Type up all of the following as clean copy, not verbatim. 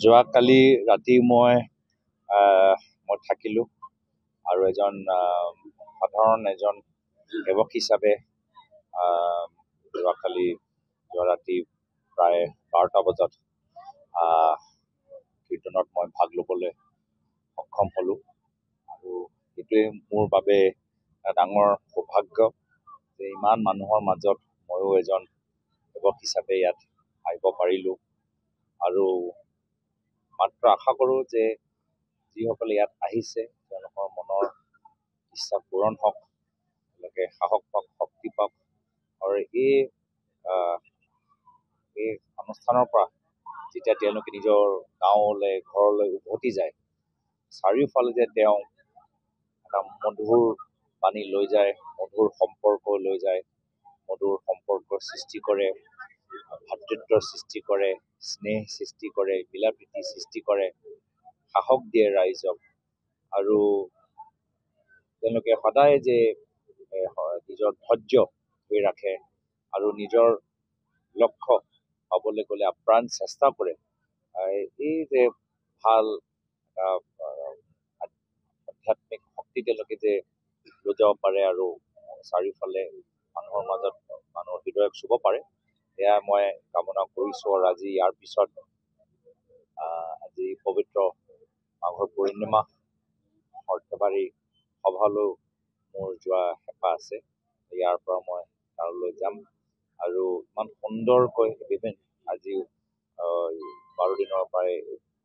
যোৱাকালি ৰাতি মই থাকিলোঁ আৰু এজন সাধাৰণ সেৱক হিচাপে যোৱা ৰাতি প্ৰায় 12টা বজাত কীৰ্তনত মই ভাগ ল'বলৈ সক্ষম হ'লোঁ আৰু সেইটোৱে মোৰ বাবে ডাঙৰ সৌভাগ্য যে ইমান মানুহৰ মাজত ময়ো এজন সেৱক হিচাপে ইয়াত আহিব পাৰিলোঁ আৰু মাত্ৰ আশা কৰোঁ যে যিসকলে ইয়াত আহিছে তেওঁলোকৰ মনৰ ইচ্ছা পূৰণ হওক, তেওঁলোকে সাহস পাওক, শক্তি পাওক আৰু এই অনুষ্ঠানৰ পৰা যেতিয়া তেওঁলোকে নিজৰ গাঁৱলৈ ঘৰলৈ উভতি যায়, চাৰিওফালে যে তেওঁ এটা মধুৰ বাণী লৈ যায়, মধুৰ সম্পৰ্ক লৈ যায়, মধুৰ সম্পৰ্কৰ সৃষ্টি কৰে, ভাতৃত্বৰ সৃষ্টি কৰে, স্নেহ সৃষ্টি কৰে, মিলা প্ৰীতি সৃষ্টি কৰে, সাহস দিয়ে ৰাইজক আৰু তেওঁলোকে সদায় যে নিজৰ ধৈৰ্য ধৰি ৰাখে আৰু নিজৰ লক্ষ্য পাবলৈ গ'লে আপ্ৰাণ চেষ্টা কৰে। এই যে ভাল আধ্যাত্মিক শক্তি তেওঁলোকে যে লৈ যাব পাৰে আৰু চাৰিওফালে মানুহৰ মাজত মানুহৰ হৃদয়ক চুব পাৰে, সেয়া মই কামনা কৰিছোঁ। আৰু আজি ইয়াৰ পিছত আজি পবিত্ৰ মাঘৰ পূৰ্ণিমা সৰ্থেবাৰী সভালৈ মোৰ যোৱা হেঁপাহ আছে। ইয়াৰ পৰা মই তালৈ যাম আৰু ইমান সুন্দৰকৈ আজি 12 দিনৰ পৰাই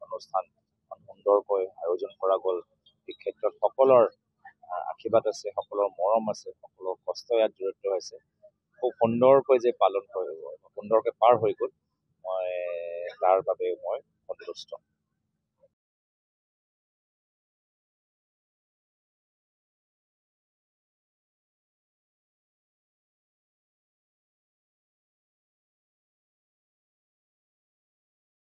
অনুষ্ঠান ইমান সুন্দৰকৈ আয়োজন কৰা গ'ল। এই ক্ষেত্ৰত সকলৰ আশীৰ্বাদ আছে, সকলৰ মৰম আছে, সকলৰ কষ্ট ইয়াত জড়িত হৈছে। খুব সুন্দৰকৈ যে সুন্দৰকৈ পাৰ হৈ গ'ল, তাৰ বাবে মই সন্তুষ্ট।